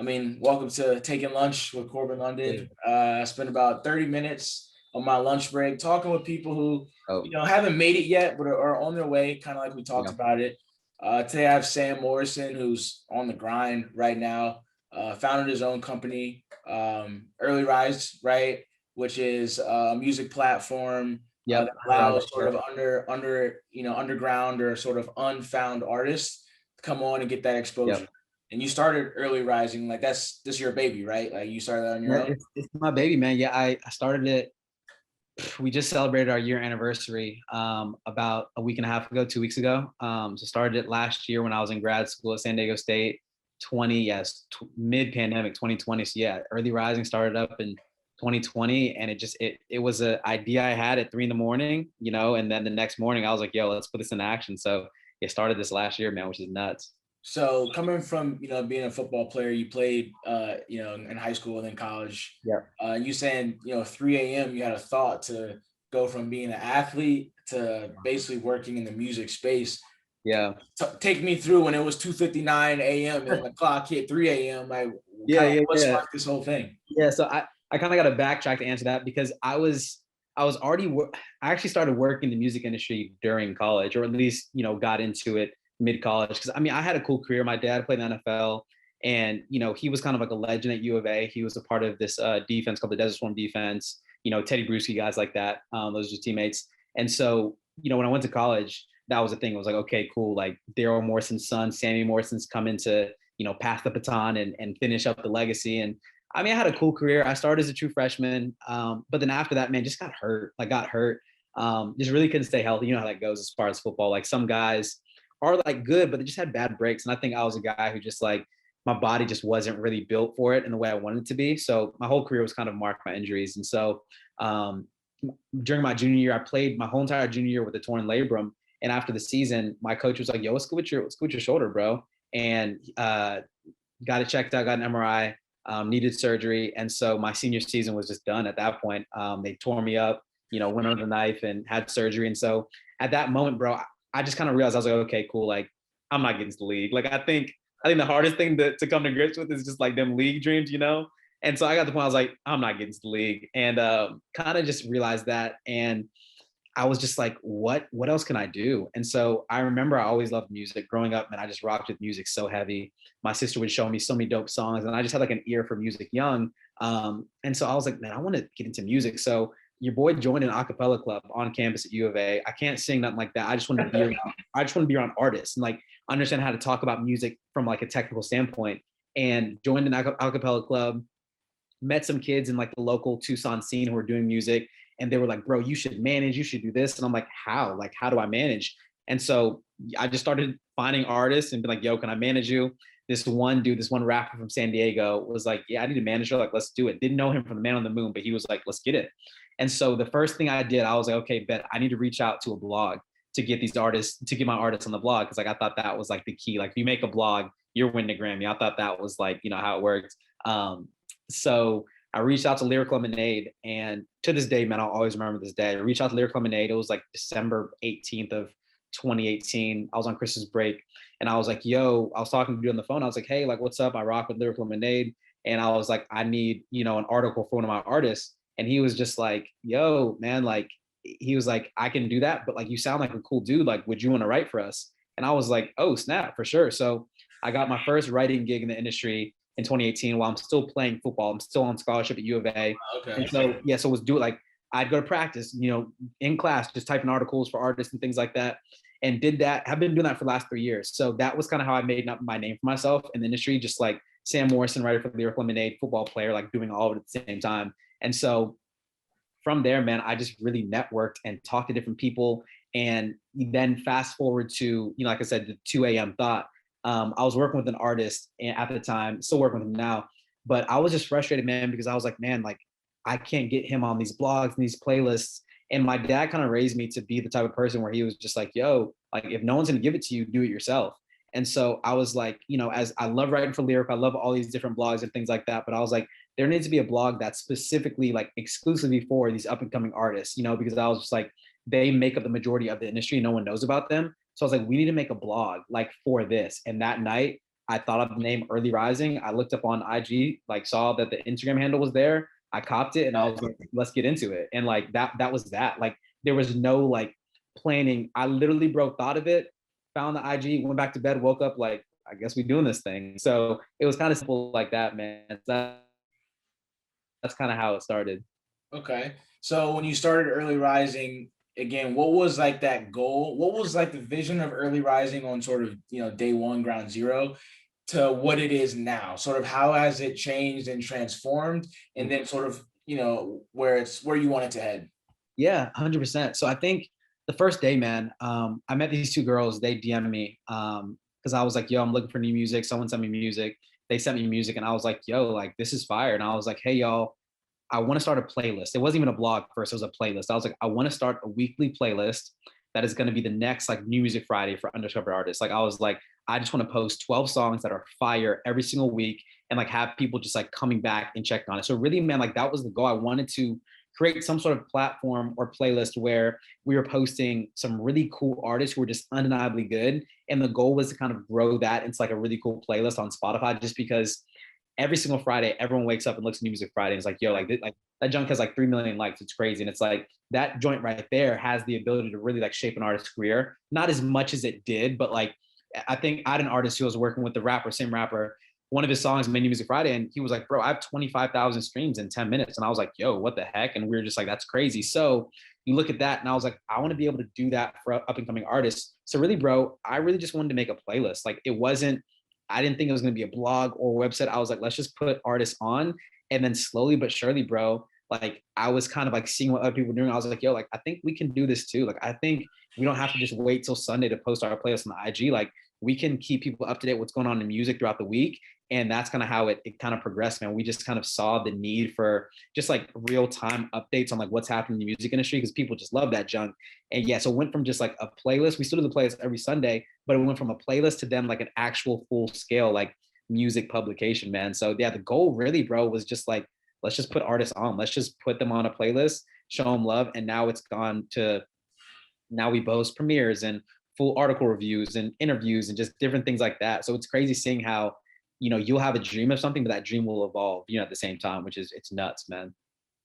I mean, welcome to Taking Lunch with Korben Yeah. London. I spent about 30 minutes on my lunch break talking with people who, Oh, haven't made it yet, but are on their way, kind of like we talked yeah. about it. Today I have Sam Morrison, who's on the grind right now, founded his own company, Early Rise, right, which is a music platform that Yep. Heard of it. allows sort Yep. of underground or sort of unfound artists to come on and get that exposure. Yep. And you started Early Rising, like this your baby, right? Like you started that on your Yeah, own. it's my baby, man. Yeah, I started it. We just celebrated our year anniversary about a week and a half ago, 2 weeks ago. So started it last year when I was in grad school at San Diego State. Mid pandemic 2020. So yeah, Early Rising started up in 2020, and it was an idea I had at 3 in the morning, and then the next morning I was like, yo, let's put this in action. So it started this last year, man, which is nuts. So coming from being a football player, you played in high school and then college. Yeah. You saying 3 a.m. you had a thought to go from being an athlete to basically working in the music space. Yeah. Take me through when it was 2:59 a.m. and the clock hit 3 a.m. Like Yeah, kind of yeah, what yeah. sparked this whole thing? Yeah, so I kind of got to backtrack to answer that because I was already I actually started working in the music industry during college, or at least got into it mid college, because I mean I had a cool career. My dad played in the NFL, and he was kind of like a legend at U of A. He was a part of this defense called the Desert Storm defense. Teddy Bruschi, guys like that. Those are just teammates. And so when I went to college, that was the thing. I was like, okay, cool. Like Daryl Morrison's son, Sammy Morrison's coming to pass the baton and finish up the legacy. And I mean, I had a cool career. I started as a true freshman, but then after that, man, just got hurt. Just really couldn't stay healthy. You know how that goes as far as football. Like some guys are like good, but they just had bad breaks. And I think I was a guy who just like my body just wasn't really built for it in the way I wanted it to be. So my whole career was kind of marked by injuries. And so um, during my junior year, I played my whole entire junior year with a torn labrum. And after the season, my coach was like, "Yo, what's good with your shoulder, bro?" And got it checked out, got an MRI, needed surgery. And so my senior season was just done at that point. They tore me up, went under the knife and had surgery. And so at that moment, bro, I just kind of realized I was like, okay, cool. Like I'm not getting to the league. Like I think the hardest thing to come to grips with is just like them league dreams. And so I got to the point I was like, I'm not getting to the league, and kind of just realized that. And I was just like, what else can I do? And so I remember I always loved music growing up, and I just rocked with music so heavy. My sister would show me so many dope songs, and I just had like an ear for music young. And so I was like, man, I want to get into music. So your boy joined an a cappella club on campus at U of A. I can't sing nothing like that. I just want to be around, I just want to be around artists and like understand how to talk about music from like a technical standpoint, and joined an a cappella club, met some kids in like the local Tucson scene who were doing music, and they were like, bro, you should manage, you should do this. And I'm like, how? Like, how do I manage? And so I just started finding artists and be like, yo, can I manage you? This one dude, this one rapper from San Diego was like, yeah, I need a manager. Like, let's do it. Didn't know him from the Man on the Moon, but he was like, let's get it. And so the first thing I did, I was like, okay, bet I need to reach out to a blog to get these artists, to get my artists on the blog. Cause like, I thought that was like the key. Like if you make a blog, you're winning a Grammy. I thought that was like, how it worked. So I reached out to Lyric Lemonade, and to this day, man, I'll always remember this day. I reached out to Lyric Lemonade. It was like December 18th of 2018. I was on Christmas break, and I was like, yo, I was talking to you on the phone. I was like, hey, like, what's up? I rock with Lyric Lemonade. And I was like, I need, an article for one of my artists. And he was just like, yo, man, like, he was like, I can do that, but like, you sound like a cool dude. Like, would you want to write for us? And I was like, oh, snap, for sure. So I got my first writing gig in the industry in 2018 while I'm still playing football. I'm still on scholarship at U of A. Okay. And so, yeah, so was doing like, I'd go to practice, in class, just typing articles for artists and things like that. And did that. I've been doing that for the last 3 years. So that was kind of how I made up my name for myself in the industry, just like Sam Morrison, writer for Lyric Lemonade, football player, like doing all of it at the same time. And so from there, man, I just really networked and talked to different people. And then fast forward to, like I said, the 2 a.m. thought. I was working with an artist at the time, still working with him now, but I was just frustrated, man, because I was like, man, like I can't get him on these blogs and these playlists. And my dad kind of raised me to be the type of person where he was just like, yo, like if no one's gonna give it to you, do it yourself. And so I was like, as I love writing for Lyric, I love all these different blogs and things like that. But I was like, there needs to be a blog that's specifically like exclusively for these up and coming artists, because I was just like, they make up the majority of the industry. No one knows about them. So I was like, we need to make a blog like for this. And that night I thought of the name Early Rising. I looked up on IG, like saw that the Instagram handle was there. I copped it and I was like, let's get into it. And like that was that. Like there was no like planning. I literally, bro, thought of it, found the IG, went back to bed, woke up like, I guess we doing this thing. So it was kind of simple like that, man. That's kind of how it started. Okay. So when you started Early Rising, again, what was like that goal? What was like the vision of Early Rising on sort of, day one, ground zero to what it is now? Sort of how has it changed and transformed? And then sort of, where you want it to head. Yeah, 100%. So I think the first day, man, I met these two girls. They DM'd me because I was like, yo, I'm looking for new music. Someone sent me music. They sent me music, and I was like, yo, like this is fire. And I was like, hey, y'all, I want to start a playlist. It wasn't even a blog first, it was a playlist. I was like, I want to start a weekly playlist that is going to be the next like New Music Friday for undiscovered artists. Like I was like, I just want to post 12 songs that are fire every single week and like have people just like coming back and checking on it. So really, man, like that was the goal. I wanted to create some sort of platform or playlist where we were posting some really cool artists who were just undeniably good. And the goal was to kind of grow that into like a really cool playlist on Spotify, just because every single Friday, everyone wakes up and looks at New Music Friday and is like, yo, like that junk has like 3 million likes. It's crazy. And it's like that joint right there has the ability to really like shape an artist's career. Not as much as it did, but like I think I had an artist who was working with the rapper, same rapper. One of his songs made New Music Friday, and he was like, bro, I have 25,000 streams in 10 minutes. And I was like, yo, what the heck? And we were just like, that's crazy. So you look at that, and I was like, I want to be able to do that for up and coming artists. So really, bro, I really just wanted to make a playlist. Like it wasn't, I didn't think it was going to be a blog or a website. I was like, let's just put artists on. And then slowly but surely, bro, like I was kind of like seeing what other people were doing. I was like, yo, like I think we can do this too. Like I think we don't have to just wait till Sunday to post our playlist on the IG. Like we can keep people up to date what's going on in music throughout the week. And that's kind of how it kind of progressed, man. We just kind of saw the need for just like real time updates on like what's happening in the music industry because people just love that junk. And yeah, so it went from just like a playlist. We still do the playlist every Sunday, but it went from a playlist to then like an actual full scale like music publication, man. So yeah, the goal really, bro, was just like, let's just put artists on. Let's just put them on a playlist, show them love. And now it's gone to, now we boast premieres and full article reviews and interviews and just different things like that. So it's crazy seeing how, you'll have a dream of something, but that dream will evolve, at the same time, which is, it's nuts, man.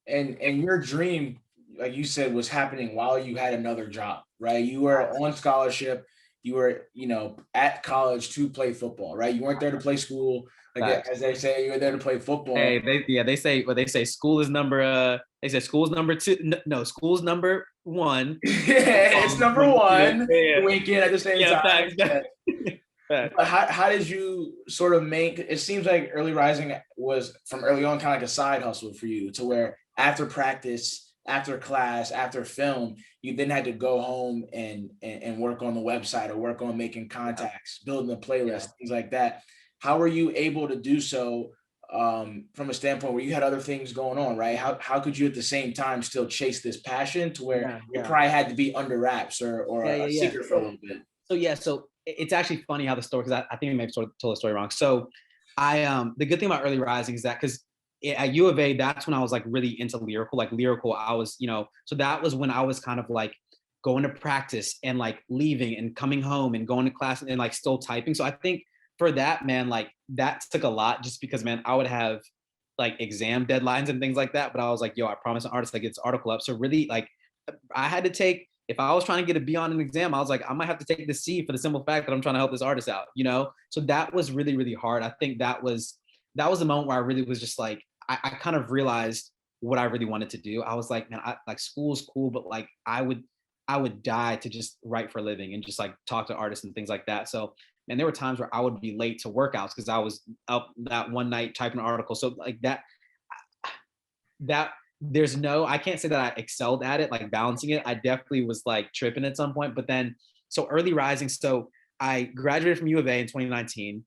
And your dream, like you said, was happening while you had another job, right? You were on scholarship. You were, at college to play football, right? You weren't there to play school. Like Facts. as they say, you were there to play football. Hey, they say what they say. School is number. They say school's number two. No, school's number one. It's number one. Yeah, Winking at the same yeah, time. facts. But how did you sort of make it? Seems like Early Rising was from early on kind of like a side hustle for you, to where after practice, after class, after film, you then had to go home and work on the website or work on making contacts, building the playlist, things like that. How were you able to do so from a standpoint where you had other things going on, right? How could you at the same time still chase this passion to where it probably had to be under wraps or a secret for a little bit? So it's actually funny how the story, because I think I may have told the story wrong. So the good thing about Early Rising is that because at U of A, that's when I was like really into lyrical. I was, so that was when I was kind of like going to practice and like leaving and coming home and going to class and like still typing. So I think for that, man, like that took a lot just because, man, I would have like exam deadlines and things like that. But I was like, yo, I promise an artist I get this article up. So really, like I had to take, if I was trying to get a B on an exam, I was like, I might have to take the C for the simple fact that I'm trying to help this artist out, So that was really, really hard. I think that was the moment where I really was just like, I kind of realized what I really wanted to do. I was like, man, like school's cool, but like I would die to just write for a living and just like talk to artists and things like that. So, and there were times where I would be late to workouts because I was up that one night typing an article. So like that I can't say that I excelled at it, like balancing it. I definitely was like tripping at some point, but then, so Early Rising. So I graduated from U of A in 2019,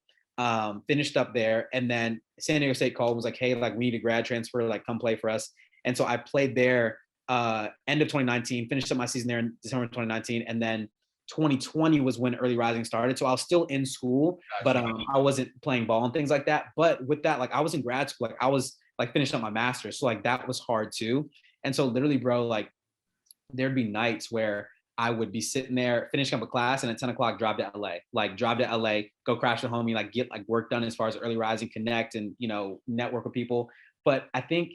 finished up there. And then San Diego State called, was like, hey, like we need a grad transfer, like come play for us. And so I played there end of 2019, finished up my season there in December 2019. And then 2020 was when Early Rising started. So I was still in school, but I wasn't playing ball and things like that. But with that, like I was in grad school, like I was like finishing up my master's. So like that was hard too. And so literally, bro, like there'd be nights where I would be sitting there finishing up a class and at 10 o'clock drive to LA, like drive to LA, go crash the homie, like get like work done as far as early rising, connect and, network with people. But I think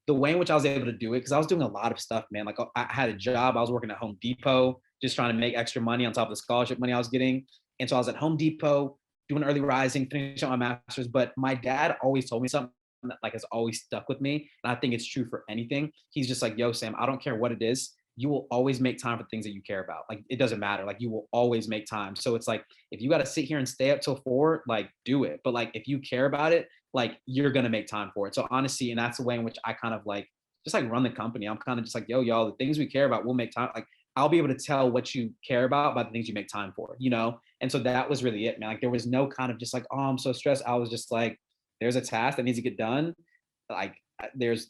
the way in which I was able to do it, because I was doing a lot of stuff, man. Like I had a job, I was working at Home Depot, just trying to make extra money on top of the scholarship money I was getting. And so I was at Home Depot doing early rising, finishing up my master's. But my dad always told me something that like has always stuck with me. And I think it's true for anything. He's just like, yo, Sam, I don't care what it is. You will always make time for things that you care about. Like it doesn't matter. Like you will always make time. So it's like if you got to sit here and stay up till 4, like do it. But like if you care about it, like you're gonna make time for it. So honestly, and that's the way in which I kind of like just like run the company. I'm kind of just like, yo, y'all, the things we care about, we'll make time. Like I'll be able to tell what you care about by the things you make time for. And so that was really it, man. Like there was no kind of just like, oh, I'm so stressed. I was just like, there's a task that needs to get done. Like there's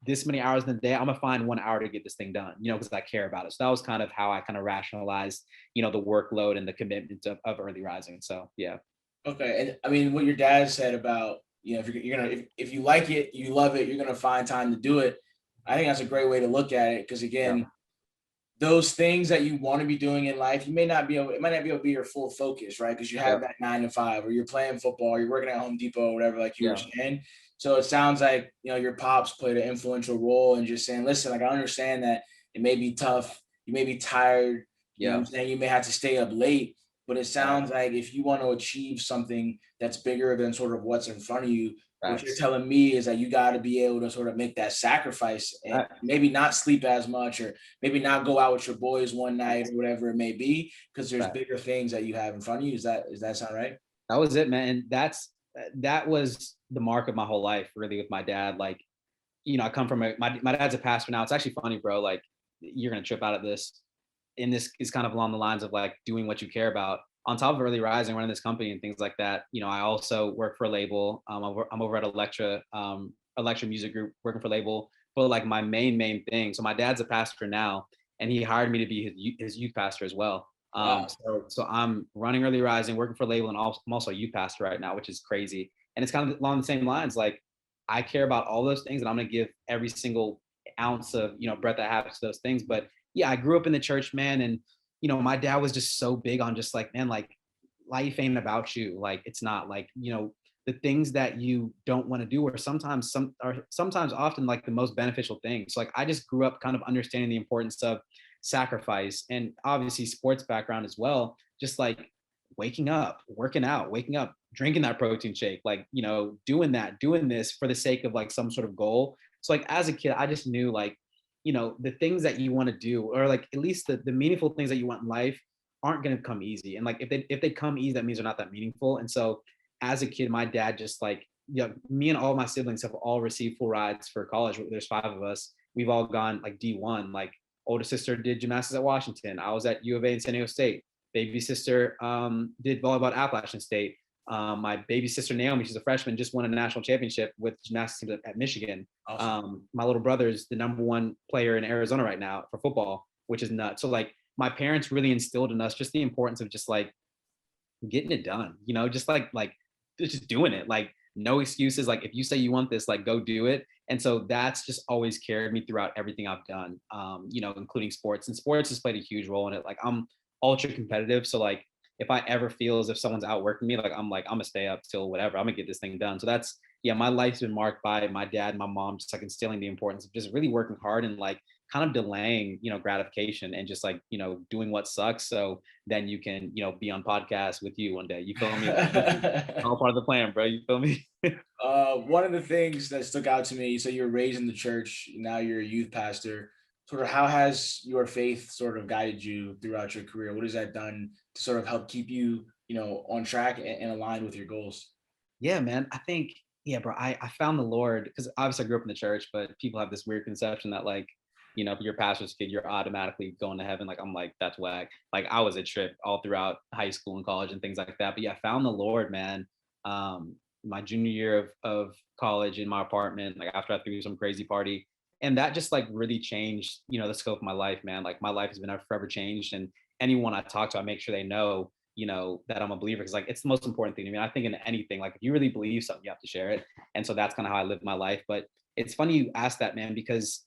this many hours in the day. I'm gonna find 1 hour to get this thing done, because I care about it. So that was kind of how I kind of rationalized, the workload and the commitment of early rising. So yeah. Okay, and I mean, what your dad said about if you're gonna if you like it, you love it, you're gonna find time to do it. I think that's a great way to look at it because Yeah. again, those things that you want to be doing in life, you may not be able. It might not be able to be your full focus, right? Because you have Yeah. that 9 to 5, or you're playing football, or you're working at Home Depot, or whatever, like you were Yeah. saying. So it sounds like your pops played an influential role in just saying, listen, like I understand that it may be tough, you may be tired, what I'm Yeah. saying, you may have to stay up late, but it Facts. sounds like if you want to achieve something that's bigger than sort of what's in front of you, what you're Facts. telling me is that you got to be able to sort of make that sacrifice and Facts. maybe not sleep as much, or maybe not go out with your boys one night Facts. or whatever it may be, because there's Facts. bigger things that you have in front of you. Is that sound right? That was it, man. And that was the mark of my whole life, really, with my dad. Like, I come from my dad's a pastor now. It's actually funny, bro. Like, you're gonna trip out of this. And this is kind of along the lines of like doing what you care about. On top of early rising, running this company and things like that, I also work for a label. I'm over at Electra Music Group, working for a label. But like my main thing. So my dad's a pastor now, and he hired me to be his youth pastor as well. Wow. So I'm running early rising, working for a label, and I'm also a youth pastor right now, which is crazy. And it's kind of along the same lines. Like I care about all those things, and I'm gonna give every single ounce of breath I have to those things. But yeah, I grew up in the church, man, and my dad was just so big on just like, man, like life ain't about you. Like it's not like the things that you don't want to do are sometimes often like the most beneficial things. So like I just grew up kind of understanding the importance of sacrifice and obviously sports background as well. Just like waking up, working out, waking up, drinking that protein shake, like doing this for the sake of like some sort of goal. So like as a kid, I just knew like the things that you want to do, or like at least the meaningful things that you want in life aren't going to come easy. And like if they come easy, that means they're not that meaningful. And so as a kid, my dad just like, me and all my siblings have all received full rides for college. There's 5 of us. We've all gone like D1. Like older sister did gymnastics at Washington. I was at U of A and San Diego State. Baby sister did volleyball at Appalachian State. My baby sister Naomi, she's a freshman, just won a national championship with gymnastics team at Michigan. Awesome. My little brother is the #1 player in Arizona right now for football, which is nuts. So like my parents really instilled in us just the importance of just like getting it done, just like just doing it. Like no excuses. Like if you say you want this, like go do it. And so that's just always carried me throughout everything I've done, including sports. And sports has played a huge role in it. Like I'm ultra competitive. So like if I ever feel as if someone's outworking me, like I'm gonna stay up till whatever. I'm gonna get this thing done. So that's yeah, my life's been marked by my dad and my mom just like instilling the importance of just really working hard and like kind of delaying, gratification and just like, doing what sucks. So then you can, be on podcast with you one day. You feel me? Like this is all part of the plan, bro. You feel me? One of the things that stuck out to me, you said you were raised in the church, now you're a youth pastor. Sort of how has your faith sort of guided you throughout your career? What has that done to sort of help keep you, on track and aligned with your goals? Yeah, man. I think, yeah, bro, I found the Lord because obviously I grew up in the church, but people have this weird conception that like, if you're a pastor's kid, you're automatically going to heaven. Like, I'm like, that's whack. Like I was a trip all throughout high school and college and things like that. But yeah, I found the Lord, man. My junior year of college in my apartment, like after I threw some crazy party. And that just like really changed, the scope of my life, man. Like my life has been forever changed. And anyone I talk to, I make sure they know that I'm a believer because like it's the most important thing. I mean, I think in anything, like if you really believe something, you have to share it. And so that's kind of how I live my life. But it's funny you ask that, man, because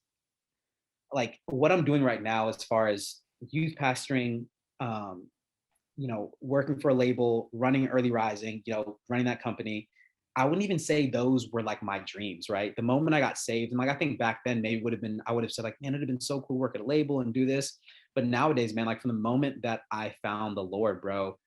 like what I'm doing right now as far as youth pastoring, um, working for a label, running Early Rising, running that company. I wouldn't even say those were like my dreams, right? The moment I got saved, and like I think back then maybe would have been, I would have said like, man, it'd have been so cool to work at a label and do this. But nowadays, man, like from the moment that I found the Lord, bro,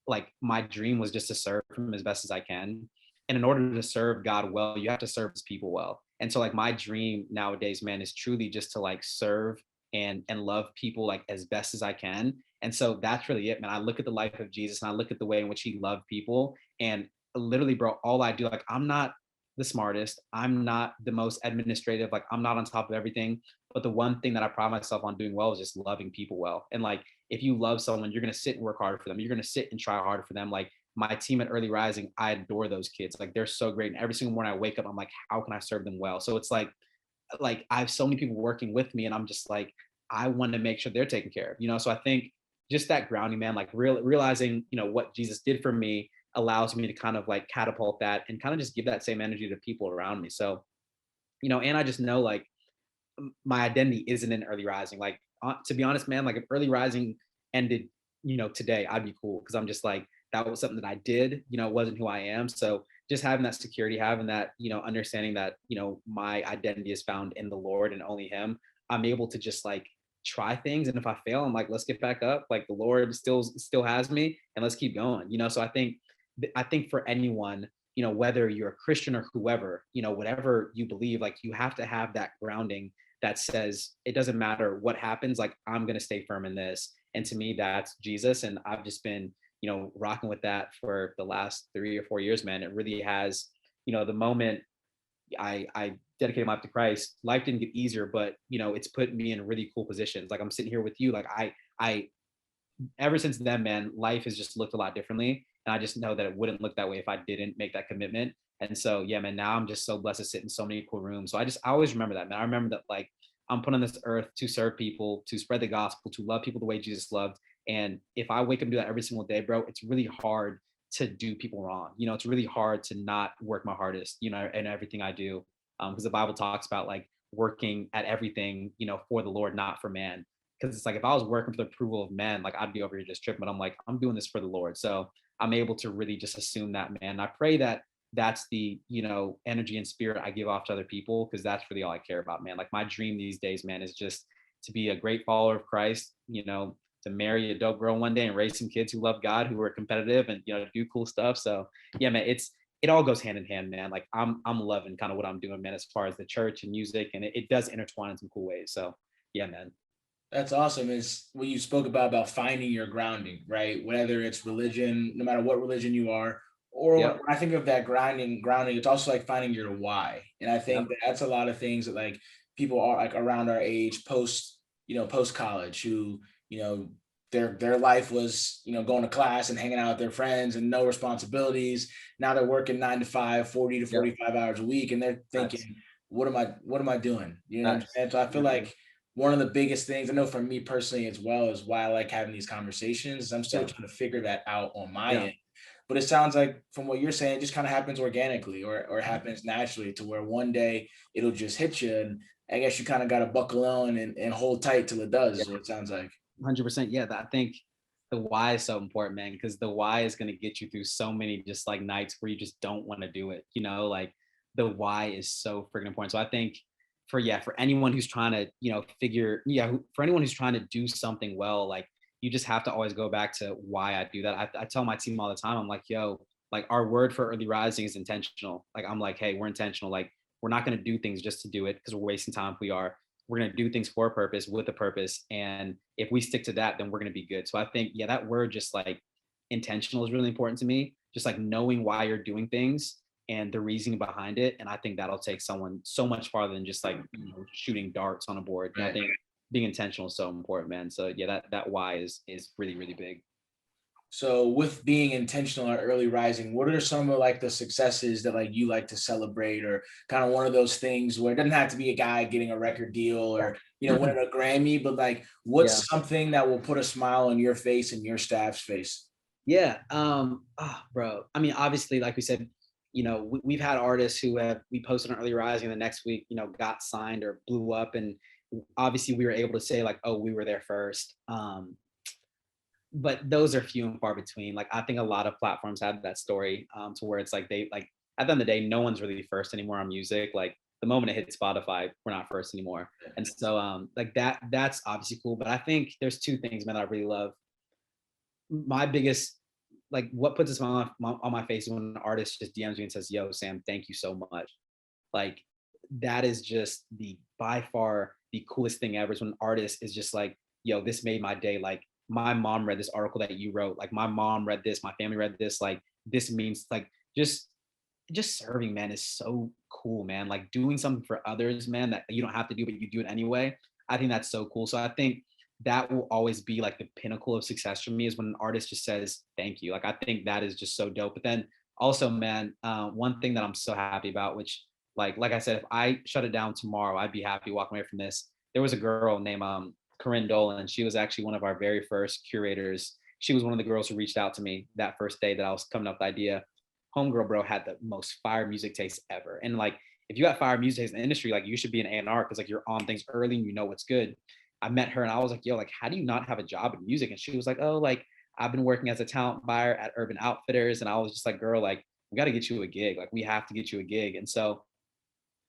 like my dream was just to serve him as best as I can. And in order to serve God well, you have to serve his people well. And so like my dream nowadays, man, is truly just to like serve and love people like as best as I can. And so that's really it, man. I look at the life of Jesus and I look at the way in which he loved people. And literally, bro, all I do, like, I'm not the smartest. I'm not the most administrative. Like, I'm not on top of everything. But the one thing that I pride myself on doing well is just loving people well. And like, if you love someone, you're going to sit and work harder for them. You're going to sit and try harder for them. Like, my team at Early Rising, I adore those kids. Like, they're so great. And every single morning I wake up, I'm like, how can I serve them well? So it's like I have so many people working with me, and I'm just like, I want to make sure they're taken care of, So I think just that grounding, man, like realizing, what Jesus did for me allows me to kind of like catapult that and kind of just give that same energy to people around me. So, and I just know like my identity isn't in Early Rising. Like, to be honest, man, like if Early Rising ended, today, I'd be cool because I'm just like, that was something that I did, it wasn't who I am. So just having that security, having that, understanding that, my identity is found in the Lord and only him, I'm able to just like try things. And if I fail, I'm like, let's get back up. Like the Lord still has me and let's keep going, So I think for anyone, whether you're a Christian or whoever, whatever you believe, like you have to have that grounding that says it doesn't matter what happens, like I'm gonna stay firm in this. And to me, that's Jesus. And I've just been, rocking with that for the last 3 or 4 years, man. It really has, the moment I dedicated my life to Christ, life didn't get easier, but it's put me in really cool positions. Like I'm sitting here with you, like I ever since then, man, life has just looked a lot differently. And I just know that it wouldn't look that way if I didn't make that commitment. And so, yeah, man, now I'm just so blessed to sit in so many cool rooms. So I always remember that, man. I remember that like I'm put on this earth to serve people, to spread the gospel, to love people the way Jesus loved. And if I wake up and do that every single day, bro, it's really hard to do people wrong. It's really hard to not work my hardest, in everything I do. Because the Bible talks about like working at everything, for the Lord, not for man, because it's like if I was working for the approval of men, like I'd be over here just tripping. But I'm like, I'm doing this for the Lord. So I'm able to really just assume that, man. I pray that that's the, energy and spirit I give off to other people, because that's really all I care about, man. Like my dream these days, man, is just to be a great follower of Christ, to marry a dope girl one day and raise some kids who love God, who are competitive and, do cool stuff. So yeah, man, it all goes hand in hand, man. Like I'm loving kind of what I'm doing, man, as far as the church and music, and it does intertwine in some cool ways. So yeah, man. That's awesome. Is what you spoke about finding your grounding, right? Whether it's religion, no matter what religion you are, or when Yep. I think of that grounding, it's also like finding your why. And I Yep. think that that's a lot of things that like people are like around our age, post college, who you know their life was going to class and hanging out with their friends and no responsibilities. Now they're working 9 to 5, 40 to Yep. 45 hours a week, and they're Facts. thinking, what am I doing? You know what I'm Facts. saying? So I feel Yep. like one of the biggest things I know for me personally as well is why I like having these conversations is I'm still Yeah. trying to figure that out on my Yeah. end. But it sounds like from what you're saying, it just kind of happens organically or happens naturally to where one day it'll just hit you. And I guess you kind of got to buckle on and hold tight till it does, Yeah. is what it sounds like. 100%. Yeah. I think the why is so important, man, because the why is going to get you through so many just like nights where you just don't want to do it. Like the why is so freaking important. So I think for anyone who's trying to, for anyone who's trying to do something well, like you just have to always go back to why I do that. I tell my team all the time, I'm like, yo, like our word for Early Rising is intentional. Like I'm like, hey, we're intentional. Like we're not going to do things just to do it because we're wasting time if we are. We're going to do things for a purpose with a purpose. And if we stick to that, then we're going to be good. So I think, yeah, that word just like intentional is really important to me. Just like knowing why you're doing things and the reasoning behind it. And I think that'll take someone so much farther than just like shooting darts on a board. I Right. think being intentional is so important, man. So yeah, that why is really, really big. So with being intentional at early rising, what are some of like the successes that like you like to celebrate, or kind of one of those things where it doesn't have to be a guy getting a record deal or Yeah. winning a Grammy, but like Yeah. what's something that will put a smile on your face and your staff's face? Yeah. Bro. I mean, obviously, like we said, we've had artists who have we posted on Early Rising the next week, got signed or blew up. And obviously we were able to say like, oh, we were there first. But those are few and far between. Like I think a lot of platforms have that story, to where it's like they like at the end of the day, no one's really first anymore on music. Like the moment it hits Spotify, we're not first anymore. And so like that's obviously cool. But I think there's two things, man, that I really love. My biggest, like what puts a smile on my face is when an artist just DMs me and says, "Yo, Sam, thank you so much." Like that is just the by far the coolest thing ever is when an artist is just like, "Yo, this made my day." Like my mom read this article that you wrote. Like my mom read this, my family read this. Like this means like just serving, man, is so cool, man. Like doing something for others, man, that you don't have to do, but you do it anyway. I think that's so cool. So I think that will always be like the pinnacle of success for me is when an artist just says thank you. Like I think that is just so dope. But then also, man, one thing that I'm so happy about, which like I said, if I shut it down tomorrow, I'd be happy walking away from this. There was a girl named Corinne Dolan. She was actually one of our very first curators. She was one of the girls who reached out to me that first day that I was coming up with the idea. Homegirl, bro, had the most fire music taste ever. And like, if you got fire music taste in the industry, like you should be an A&R because like you're on things early and you know what's good. I met her and I was like, yo, like, how do you not have a job in music? And she was like, oh, like, I've been working as a talent buyer at Urban Outfitters. And I was just like, girl, like, we got to get you a gig. Like, we have to get you a gig. And so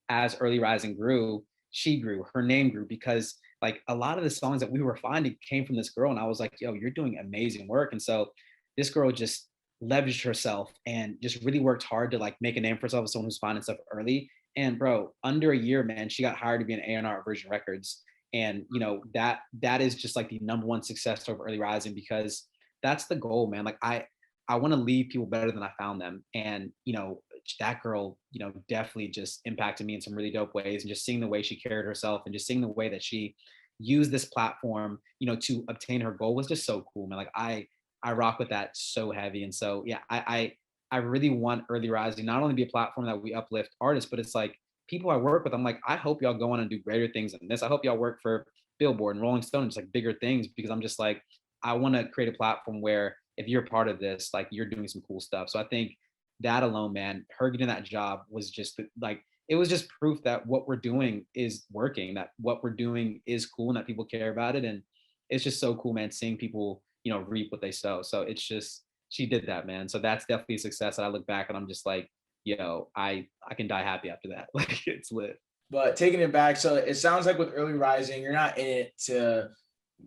as Early Rising grew, she grew, her name grew because like a lot of the songs that we were finding came from this girl. And I was like, yo, you're doing amazing work. And so this girl just leveraged herself and just really worked hard to like make a name for herself as someone who's finding stuff early. And bro, under a year, man, she got hired to be an A&R at Virgin Records. And you know, that is just like the number one success of Early Rising because that's the goal, man. Like I want to leave people better than I found them. And you know, that girl, you know, definitely just impacted me in some really dope ways. And just seeing the way she carried herself and just seeing the way that she used this platform, you know, to obtain her goal was just so cool, man. Like I rock with that so heavy. And so yeah, I really want Early Rising not only be a platform that we uplift artists, but it's like people I work with. I'm like, I hope y'all go on and do greater things than this. I hope y'all work for Billboard and Rolling Stone, just like bigger things, because I'm just like, I want to create a platform where if you're part of this, like you're doing some cool stuff. So I think that alone, man, her getting that job was just like it was just proof that what we're doing is working, that what we're doing is cool, and that people care about it. And it's just so cool, man, seeing people, you know, reap what they sow. So it's just she did that, man. So that's definitely a success that I look back and I'm just like, yo, I can die happy after that. Like it's lit. But taking it back, so it sounds like with Early Rising, you're not in it to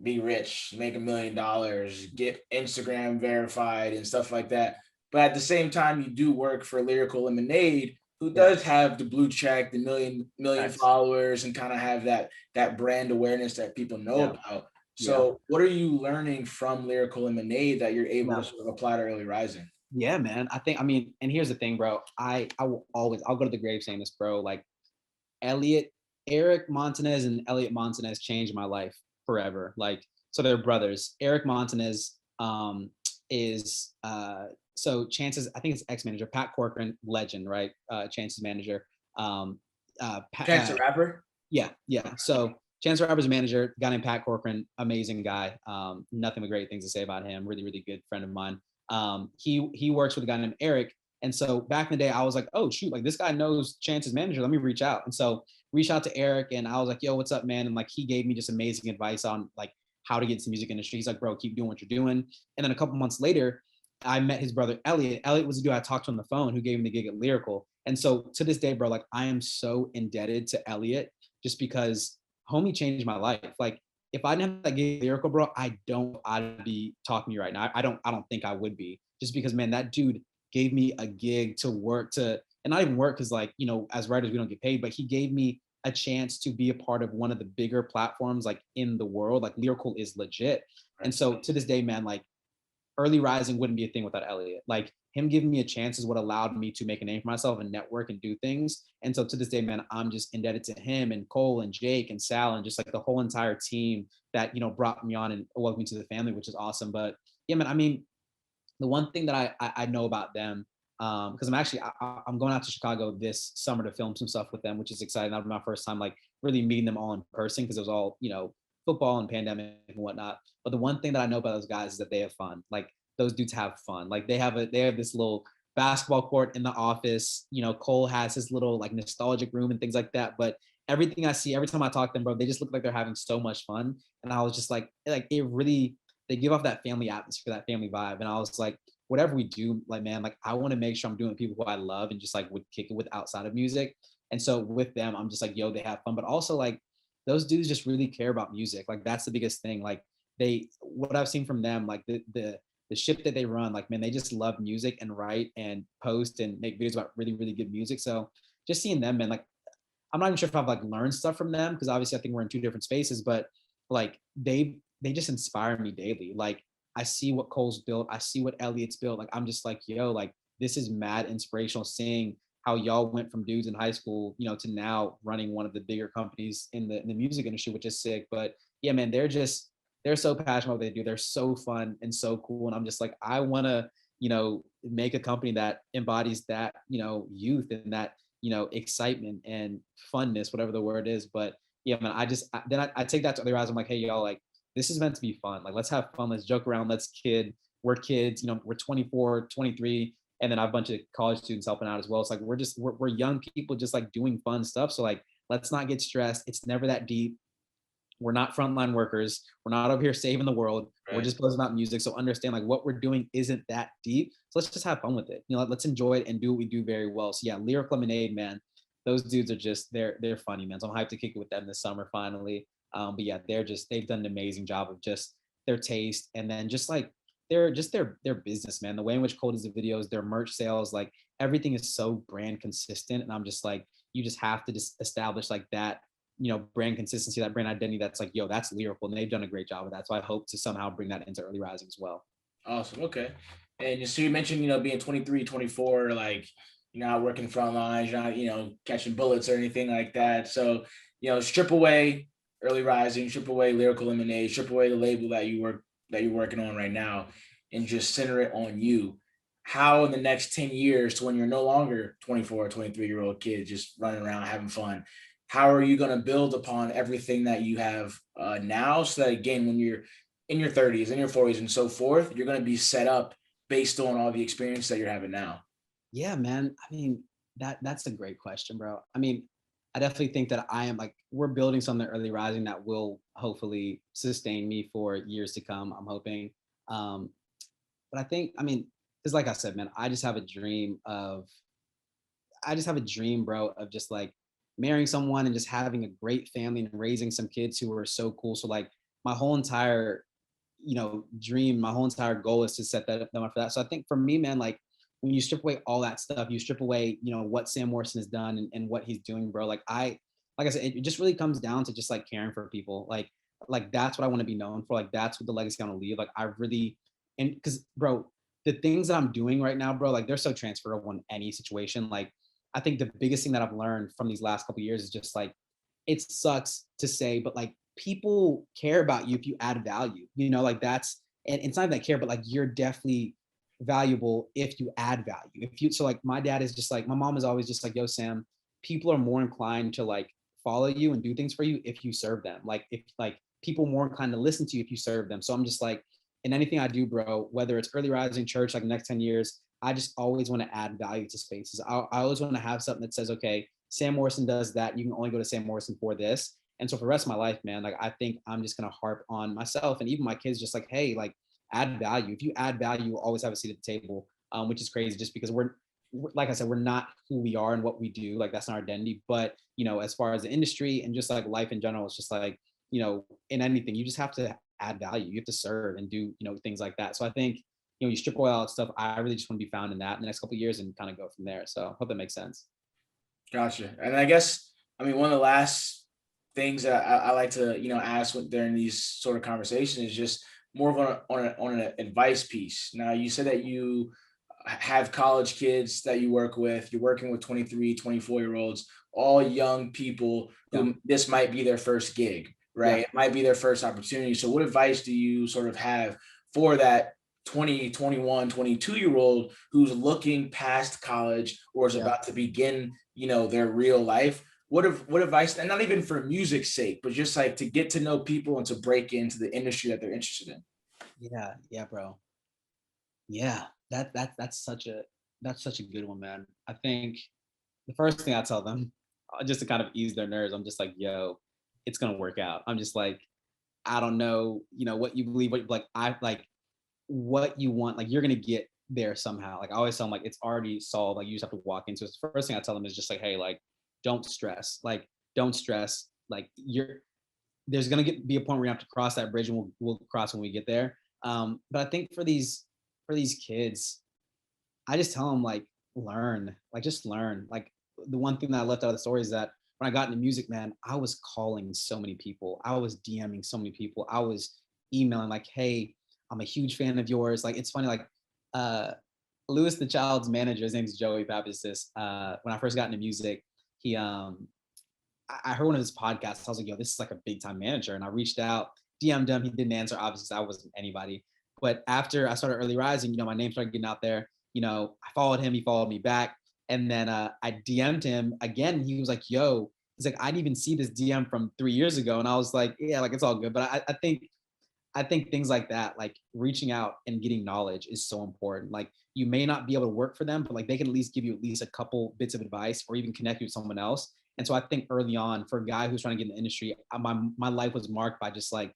be rich, make $1 million, get Instagram verified and stuff like that. But at the same time, you do work for Lyrical Lemonade, who Yeah. does have the blue check, the million Facts. followers, and kind of have that brand awareness that people know Yeah. about. Yeah. So, what are you learning from Lyrical Lemonade that you're able to Yeah. sort of apply to Early Rising? Yeah, man. I mean, and here's the thing, bro. I will always I'll go to the grave saying this, bro. Like Elliot, Eric Montanez and Elliot Montanez changed my life forever. Like, so they're brothers. Eric Montanez is so Chance's, I think it's ex-manager, Pat Corcoran, legend, right? Chance's manager. Chance the Rapper? Yeah, yeah. So Chance the Rapper's manager, a guy named Pat Corcoran, amazing guy. Nothing but great things to say about him. Really, really good friend of mine. He works with a guy named Eric. And so back in the day, I was like, oh shoot, like this guy knows Chance's manager. Let me reach out. And so reached out to Eric and I was like, yo, what's up, man? And like he gave me just amazing advice on like how to get into the music industry. He's like, bro, keep doing what you're doing. And then a couple months later, I met his brother Elliot. Elliot was the dude I talked to on the phone who gave me the gig at Lyrical. And so to this day, bro, like I am so indebted to Elliot just because homie changed my life. Like if I didn't have that gig at Lyrical, bro, I'd be talking to you right now. I don't think I would be just because, man, that dude gave me a gig to work to, and not even work because like, you know, as writers, we don't get paid, but he gave me a chance to be a part of one of the bigger platforms like in the world. Like Lyrical is legit. And so to this day, man, like Early Rising wouldn't be a thing without Elliot. Like him giving me a chance is what allowed me to make a name for myself and network and do things. And so to this day, man, I'm just indebted to him and Cole and Jake and Sal and just like the whole entire team that, you know, brought me on and welcomed me to the family, which is awesome. But yeah, man, I mean, the one thing that I know about them, because I'm going out to Chicago this summer to film some stuff with them, which is exciting. That'll be my first time like really meeting them all in person because it was all, you know, football and pandemic and whatnot. But the one thing that I know about those guys is that they have fun. Like those dudes have fun. Like they have this little basketball court in the office. You know, Cole has his little like nostalgic room and things like that. But everything I see, every time I talk to them, bro, they just look like they're having so much fun. And I was just like it really, they give off that family atmosphere, that family vibe. And I was like, whatever we do, like, man, like I want to make sure I'm doing people who I love and just like would kick it with outside of music. And so with them, I'm just like, yo, they have fun. But also like those dudes just really care about music. Like that's the biggest thing. Like they, what I've seen from them, like the ship that they run, like man, they just love music and write and post and make videos about really, really good music. So just seeing them, man, like I'm not even sure if I've like learned stuff from them because obviously I think we're in two different spaces, but like they just inspire me daily. Like I see what Cole's built, I see what Elliot's built. Like I'm just like, yo, like this is mad inspirational seeing how y'all went from dudes in high school, you know, to now running one of the bigger companies in the music industry, which is sick. But yeah, man, they're so passionate about what they do. They're so fun and so cool. And I'm just like, I wanna, you know, make a company that embodies that, you know, youth and that, you know, excitement and funness, whatever the word is. But yeah, man, I take that to other guys. I'm like, hey, y'all, like this is meant to be fun. Like let's have fun, let's joke around, let's kid. We're kids, you know, we're 24, 23, and then I have a bunch of college students helping out as well. It's like we're young people just like doing fun stuff. So like let's not get stressed. It's never that deep. We're not frontline workers. We're not over here saving the world. We're Right. just buzzing out music. So understand like what we're doing isn't that deep. So let's just have fun with it. You know, let's enjoy it and do what we do very well. So yeah, Lyric Lemonade, man, those dudes are just they're funny, man. So I'm hyped to kick it with them this summer finally. But yeah, they've done an amazing job of just their taste and then just like their business, man. The way in which Cole does the videos, their merch sales, like everything is so brand consistent. And I'm just like, you just have to just establish like that, you know, brand consistency, that brand identity that's like, yo, that's lyrical. And they've done a great job with that. So I hope to somehow bring that into early rising as well. Awesome. Okay. And so you mentioned, being 23, 24, like you're not working front lines, you're not, catching bullets or anything like that. So, strip away early rising, strip away lyrical lemonade, strip away the label that you're working on right now, and just center it on you. How in the next 10 years to when you're no longer 24 or 23-year-old kid just running around having fun, how are you going to build upon everything that you have now so that again, when you're in your 30s, in your 40s, and so forth, you're going to be set up based on all the experience that you're having now. Yeah, man. I mean, that's a great question, bro. I mean, I definitely think that I am like we're building something early rising that will hopefully sustain me for years to come. I'm hoping. Um, but I think, I mean, because like I said, man, I just have a dream, bro, of just like marrying someone and just having a great family and raising some kids who are so cool. So like my whole entire, you know, dream, my whole entire goal is to set them up for that. So I think for me, man, like when you strip away all that stuff, you strip away, you know, what Sam Morrison has done and what he's doing, bro. Like I said, it just really comes down to just like caring for people. Like that's what I want to be known for. Like that's what the legacy I want to leave. Like I really, and because bro, the things that I'm doing right now, bro, like they're so transferable in any situation. Like I think the biggest thing that I've learned from these last couple of years is just like it sucks to say, but like people care about you if you add value. You know, like that's and it's not that care, but like you're definitely valuable if you add value. If you so like my dad is just like my mom is always just like, yo, Sam, people are more inclined to like follow you and do things for you if you serve them. Like if like people more inclined to listen to you if you serve them. So I'm just like in anything I do, bro, whether it's early rising church, like the next 10 years, I just always want to add value to spaces. I always want to have something that says, okay, Sam Morrison does that. You can only go to Sam Morrison for this. And so for the rest of my life, man, like I think I'm just gonna harp on myself and even my kids, just like, hey, like add value. If you add value, you'll always have a seat at the table, which is crazy, just because like I said, we're not who we are and what we do. Like that's not our identity. But you know, as far as the industry and just like life in general, it's just like you know, in anything, you just have to add value. You have to serve and do things like that. So I think you strip away all that stuff. I really just want to be found in that in the next couple of years and kind of go from there. So I hope that makes sense. Gotcha. And I guess, one of the last things that I like to, ask during these sort of conversations is just more of on an advice piece. Now, you said that you have college kids that you work with, you're working with 23, 24-year olds, all young people Yeah. who this might be their first gig, Yeah. right? It might be their first opportunity. So what advice do you sort of have for that 20, 21, 22-year old who's looking past college or is Yeah. about to begin, their real life? What advice, and not even for music's sake, but just like to get to know people and to break into the industry that they're interested in? Yeah. Yeah, bro. Yeah. That's such a good one, man. I think the first thing I tell them, just to kind of ease their nerves. I'm just like, yo, it's gonna work out. I'm just like, I don't know, what you believe, what like I like what you want, like you're gonna get there somehow. Like I always tell them, like it's already solved. Like you just have to walk into it. So the first thing I tell them is just like, hey, like don't stress. Like don't stress. Like there's gonna be a point where you have to cross that bridge, and we'll cross when we get there. But I think for these kids, I just tell them like learn, like just learn. Like the one thing that I left out of the story is that when I got into music, man, I was calling so many people. I was DMing so many people. I was emailing like, hey, I'm a huge fan of yours. Like it's funny, like uh Lewis the child's manager, his name's Joey Baptist. When I first got into music, he I heard one of his podcasts. I was like, yo, this is like a big time manager. And I reached out, DM'd him. He didn't answer, obviously, I wasn't anybody. But after I started early rising, my name started getting out there. I followed him, he followed me back. And then I DM'd him again. He was like, yo, he's like, I didn't even see this DM from 3 years ago. And I was like, yeah, like it's all good. But I think things like that, like reaching out and getting knowledge is so important. Like you may not be able to work for them, but like they can at least give you at least a couple bits of advice or even connect you with someone else. And so I think early on for a guy who's trying to get in the industry, my life was marked by just like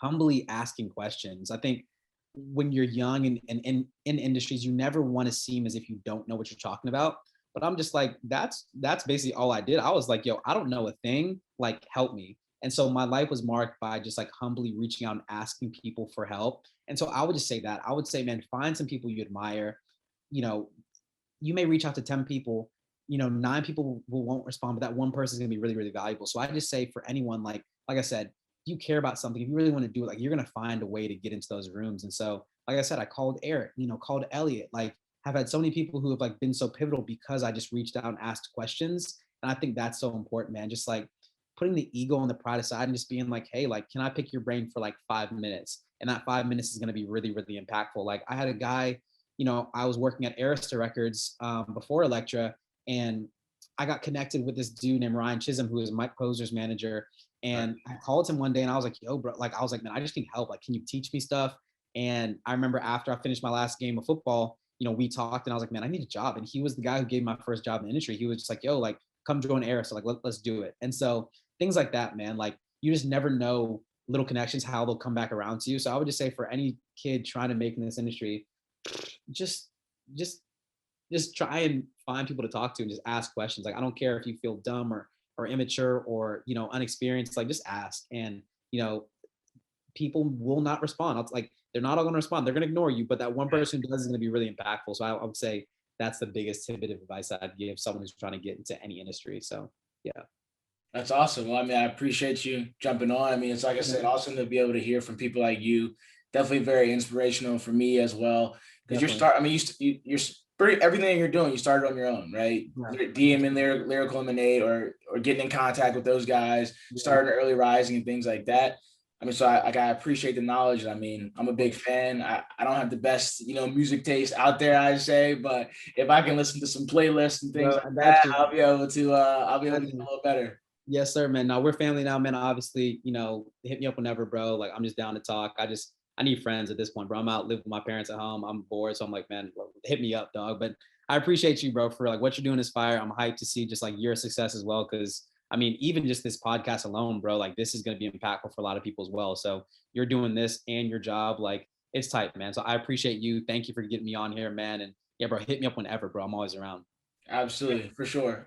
humbly asking questions. I think when you're young and in industries, you never want to seem as if you don't know what you're talking about. But I'm just like, that's basically all I did. I was like, yo, I don't know a thing. Like, help me. And so my life was marked by just like humbly reaching out and asking people for help. And so I would just say that. I would say, man, find some people you admire. You know, you may reach out to 10 people, nine people won't respond, but that one person is going to be really, really valuable. So I just say for anyone, like I said, if you care about something, if you really want to do it, like you're going to find a way to get into those rooms. And so, like I said, I called Eric, called Elliot, like have had so many people who have like been so pivotal because I just reached out and asked questions. And I think that's so important, man. Just like putting the ego and the pride aside and just being like, hey, like, can I pick your brain for like 5 minutes? And that 5 minutes is going to be really, really impactful. Like I had a guy, I was working at Arista Records before Elektra, and I got connected with this dude named Ryan Chisholm, who is Mike Poser's manager. And I called him one day and I was like, yo, bro, like, I was like, man, I just need help. Like, can you teach me stuff? And I remember after I finished my last game of football, we talked and I was like, man, I need a job. And he was the guy who gave me my first job in the industry. He was just like, yo, like, come join Arista. Like, let's do it. And so things like that, man, like you just never know little connections, how they'll come back around to you. So I would just say for any kid trying to make in this industry, just just just try and find people to talk to and just ask questions. Like I don't care if you feel dumb or immature or unexperienced, like just ask. And people will not respond. It's like they're not all going to respond. They're going to ignore you, but that one person who does is going to be really impactful. So I would say that's the biggest tidbit of advice I'd give someone who's trying to get into any industry. So yeah. That's awesome. Well, I mean, I appreciate you jumping on. I mean, it's like I said, awesome to be able to hear from people like you. Definitely very inspirational for me as well. Because you're Definitely. start. I mean, you're pretty everything you're doing. You started on your own, right? Yeah. DMing lyrical lemonade or getting in contact with those guys, Yeah. starting early rising and things like that. I mean, so I appreciate the knowledge. I mean, I'm a big fan. I don't have the best, music taste out there, I say, but if I can listen to some playlists and things Bro, like I got that, you. I'll be able to get a Definitely. little better. Yes, sir, man. Now we're family now, man. Obviously, hit me up whenever, bro. Like I'm just down to talk. I need friends at this point, bro. I'm out living with my parents at home. I'm bored. So I'm like, man, hit me up, dog. But I appreciate you, bro, for like what you're doing is fire. I'm hyped to see just like your success as well. Cause I mean, even just this podcast alone, bro, like this is gonna be impactful for a lot of people as well. So you're doing this and your job, like it's tight, man. So I appreciate you. Thank you for getting me on here, man. And yeah, bro, hit me up whenever, bro. I'm always around. Absolutely, for sure.